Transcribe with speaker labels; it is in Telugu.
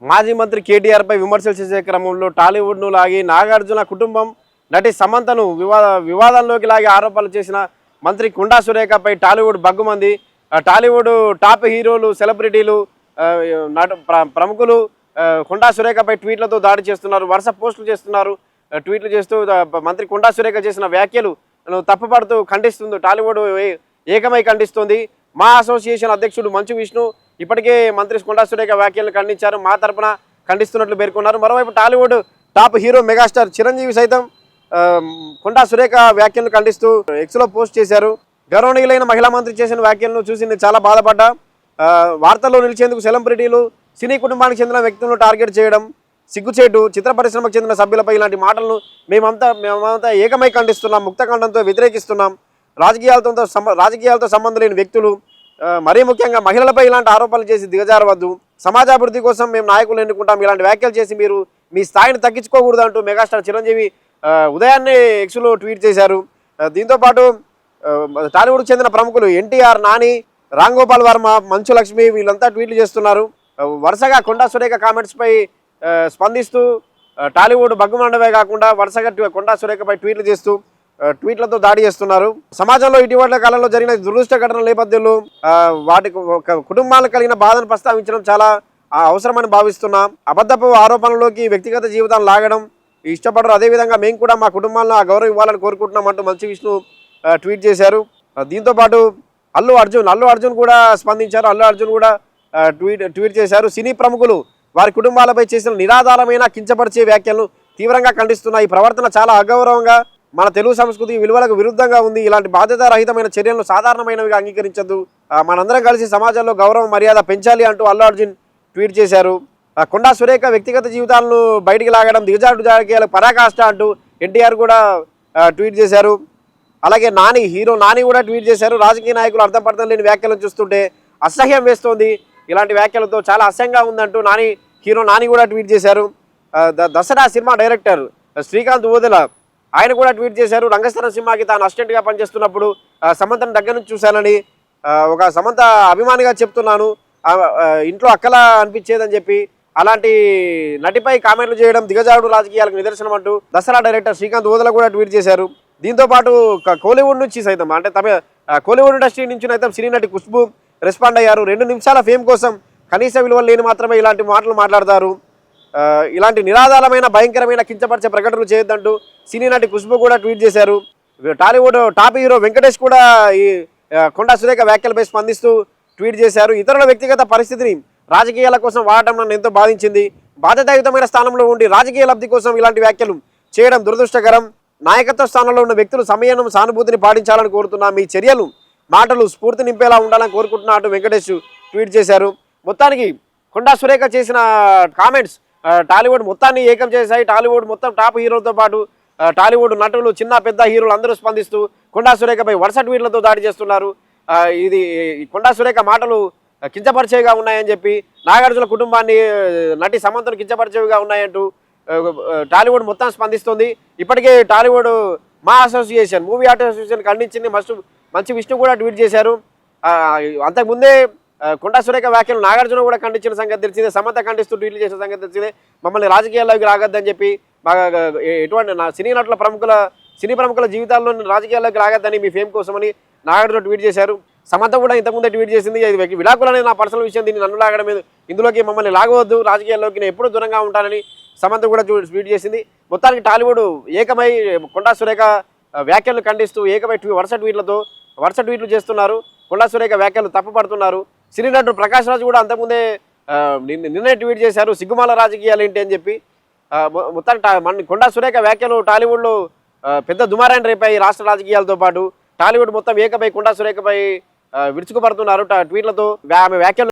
Speaker 1: మాజీ మంత్రి కేటీఆర్ పై విమర్శలు చేసే క్రమంలో టాలీవుడ్ను లాగి నాగార్జున కుటుంబం నటి సమంతను వివాదంలోకి లాగి ఆరోపణలు చేసిన మంత్రి కొండా సురేఖపై టాలీవుడ్ బగ్గుమంది. టాలీవుడ్ టాప్ హీరోలు, సెలబ్రిటీలు, ప్రముఖులు కొండా సురేఖపై ట్వీట్లతో దాడి చేస్తున్నారు, వరుస పోస్టులు చేస్తున్నారు. ట్వీట్లు చేస్తూ మంత్రి కొండా సురేఖ చేసిన వ్యాఖ్యలు తప్పుపడుతూ ఖండిస్తుంది. టాలీవుడ్ ఏకమై ఖండిస్తుంది. మా అసోసియేషన్ అధ్యక్షుడు మంచు విష్ణు ఇప్పటికే మంత్రి కొండా సురేఖ వ్యాఖ్యలను ఖండించారు. మా తరపున ఖండిస్తున్నట్లు పేర్కొన్నారు. మరోవైపు Tollywood top hero megastar Chiranjeevi సైతం కొండా సురేఖ వ్యాఖ్యలను ఖండిస్తూ ఎక్స్లో పోస్ట్ చేశారు. గౌరవనీయులైన మహిళా మంత్రి చేసిన వ్యాఖ్యలను చూసి నేను చాలా బాధపడ్డా. వార్తల్లో నిలిచేందుకు సెలబ్రిటీలు, సినీ కుటుంబానికి చెందిన వ్యక్తులను టార్గెట్ చేయడం సిగ్గుచేటు. చిత్ర పరిశ్రమకు చెందిన సభ్యులపై ఇలాంటి మాటలను మేమంతా ఏకమై ఖండిస్తున్నాం, ముక్తఖండంతో వ్యతిరేకిస్తున్నాం. రాజకీయాలతో సంబంధం లేని వ్యక్తులు, మరీ ముఖ్యంగా మహిళలపై ఇలాంటి ఆరోపణలు చేసి దిగజారవద్దు. సమాజాభివృద్ధి కోసం మేము నాయకులు ఎన్నుకుంటాం. ఇలాంటి వ్యాఖ్యలు చేసి మీరు మీ స్థాయిని తగ్గించుకోకూడదు అంటూ మెగాస్టార్ చిరంజీవి ఉదయాన్నే ఎక్స్లో ట్వీట్ చేశారు. దీంతోపాటు టాలీవుడ్కి చెందిన ప్రముఖులు ఎన్టీఆర్, నాని, రామ్ గోపాల్ వర్మ, మంచు లక్ష్మి వీళ్ళంతా ట్వీట్లు చేస్తున్నారు. వరుసగా కొండా సురేఖ కామెంట్స్పై స్పందిస్తూ టాలీవుడ్ బగ్గుమండవే కాకుండా వరుసగా కొండా సురేఖపై ట్వీట్లు చేస్తూ ట్వీట్లతో దాడి చేస్తున్నారు. సమాజంలో ఇటీవల కాలంలో జరిగిన దురదృష్ట ఘటనల నేపథ్యంలో వాటికి కుటుంబాలకు కలిగిన బాధను ప్రస్తావించడం చాలా అవసరమని భావిస్తున్నాం. అబద్ధపు ఆరోపణలోకి వ్యక్తిగత జీవితాన్ని లాగడం ఇష్టపడరు. అదేవిధంగా మేము కూడా మా కుటుంబాలను ఆ గౌరవం ఇవ్వాలని కోరుకుంటున్నాం అంటూ మంచు విష్ణు ట్వీట్ చేశారు. దీంతోపాటు అల్లు అర్జున్ కూడా స్పందించారు. అల్లు అర్జున్ కూడా ట్వీట్ చేశారు. సినీ ప్రముఖులు వారి కుటుంబాలపై చేసిన నిరాధారమైన కించపరిచే వ్యాఖ్యలను తీవ్రంగా ఖండిస్తున్న ఈ ప్రవర్తన చాలా అగౌరవంగా, మన తెలుగు సంస్కృతి విలువలకు విరుద్ధంగా ఉంది. ఇలాంటి బాధ్యతారహితమైన చర్యలను సాధారణమైనవిగా అంగీకరించద్దు. మనందరం కలిసి సమాజంలో గౌరవం, మర్యాద పెంచాలి అంటూ అల్లు అర్జున్ ట్వీట్ చేశారు. కొండా సురేఖ వ్యక్తిగత జీవితాలను బయటికి లాగడం దిగజాటు రాజకీయాలకు పరాకాష్ట అంటూ ఎన్టీఆర్ కూడా ట్వీట్ చేశారు. అలాగే హీరో నాని కూడా ట్వీట్ చేశారు. రాజకీయ నాయకులు అర్థం లేని వ్యాఖ్యలను చూస్తుంటే అసహ్యం వేస్తోంది. ఇలాంటి వ్యాఖ్యలతో చాలా అసహ్యంగా ఉందంటూ హీరో నాని కూడా ట్వీట్ చేశారు. దసరా సినిమా డైరెక్టర్ శ్రీకాంత్ ఊదెల ఆయన కూడా ట్వీట్ చేశారు. రంగస్థలం సినిమాకి తాను అసిస్టెంట్గా పనిచేస్తున్నప్పుడు సమంతను దగ్గర నుంచి చూశానని, ఒక సమంత అభిమానిగా చెప్తున్నాను, ఇంట్లో అక్కలా అనిపించేదని చెప్పి అలాంటి నటిపై కామెంట్లు చేయడం దిగజారుడు రాజకీయాలకు నిదర్శనం అంటూ దసరా డైరెక్టర్ శ్రీకాంత్ ఊదెల కూడా ట్వీట్ చేశారు. దీంతోపాటు కోలీవుడ్ నుంచి సైతం కోలీవుడ్ ఇండస్ట్రీ నుంచి సైతం సినీ నటి ఖుష్బూ రెస్పాండ్ అయ్యారు. 2 నిమిషాల ఫేమ్ కోసం కనీస విలువలు లేని మాత్రమే ఇలాంటి మాటలు మాట్లాడతారు. ఇలాంటి నిరాధారమైన భయంకరమైన కించపరిచే ప్రకటనలు చేయొద్దంటూ సినీ నటి ఖుష్బూ కూడా ట్వీట్ చేశారు. టాలీవుడ్ టాప్ హీరో వెంకటేష్ కూడా ఈ కొండా సురేఖ వ్యాఖ్యలపై స్పందిస్తూ ట్వీట్ చేశారు. ఇతరుల వ్యక్తిగత పరిస్థితిని రాజకీయాల కోసం వాడటం నన్ను ఎంతో బాధించింది. బాధ్యతాయుతమైన స్థానంలో ఉండి రాజకీయ లబ్ధి కోసం ఇలాంటి వ్యాఖ్యలు చేయడం దురదృష్టకరం. నాయకత్వ స్థానంలో ఉన్న వ్యక్తులు సమయం, సానుభూతిని పాటించాలని కోరుతున్నా. మీ చర్యలు, మాటలు స్ఫూర్తి నింపేలా ఉండాలని కోరుకుంటున్నా అంటూ వెంకటేష్ ట్వీట్ చేశారు. మొత్తానికి కొండా సురేఖ చేసిన కామెంట్స్ టాలీవుడ్ మొత్తాన్ని ఏకం చేశాయి. టాలీవుడ్ మొత్తం టాప్ హీరోలతో పాటు టాలీవుడ్ నటులు, చిన్న పెద్ద హీరోలు అందరూ స్పందిస్తూ కొండా సురేఖపై వరుస ట్వీట్లతో దాడి చేస్తున్నారు. ఇది కొండా సురేఖ మాటలు కించపరిచేవిగా ఉన్నాయని చెప్పి, నాగార్జున కుటుంబాన్ని, నటి సమంతను కించపరిచేవిగా ఉన్నాయంటూ టాలీవుడ్ మొత్తం స్పందిస్తుంది. ఇప్పటికే టాలీవుడ్ మూవీ ఆర్టిస్ట్ అసోసియేషన్ ఖండించింది. మంచి విష్ణు కూడా ట్వీట్ చేశారు. అంతకుముందే కొండా సురేఖ వ్యాఖ్యలు నాగార్జున కూడా ఖండించిన సంగతి తెలిసిందే. సమంత ఖండిస్తూ ట్వీట్లు చేసిన సంగతి తెలిసిందే. మమ్మల్ని రాజకీయాల్లోకి రాగద్దని చెప్పి, ఎటువంటి సినీ ప్రముఖుల జీవితాల్లో రాజకీయాల్లోకి రాగద్దని మీ ఫేమ్ కోసమని నాగార్జున ట్వీట్ చేశారు. సమంత కూడా ఇంతకుముందే ట్వీట్ చేసింది. ఇది విడాకులు అనేది నా పర్సనల్ విషయం, దీన్ని నన్ను లాగడం ఇందులోకి మమ్మల్ని లాగవద్దు, రాజకీయాల్లోకి నేను ఎప్పుడూ దూరంగా ఉంటానని సమంత కూడా ట్వీట్ చేసింది. మొత్తానికి టాలీవుడ్ ఏకమై కొండా సురేఖ వ్యాఖ్యలను ఖండిస్తూ ఏకమై వరుస ట్వీట్లు చేస్తున్నారు. కొండా సురేఖ వ్యాఖ్యలు తప్పుపడుతున్నారు. సినీ నటుడు ప్రకాష్ రాజ్ కూడా అంతకుముందే నిన్నే ట్వీట్ చేశారు, సిగ్గుమాల రాజకీయాలు ఏంటి అని చెప్పి. మొత్తానికి కొండా సురేఖ వ్యాఖ్యలు టాలీవుడ్లో పెద్ద దుమారాన్ని రేపాయి. రాష్ట్ర రాజకీయాలతో పాటు టాలీవుడ్ మొత్తం ఏకమై కొండా సురేఖపై విరుచుకుపడుతున్నారు ట్వీట్లతో. ఆమె వ్యాఖ్యలు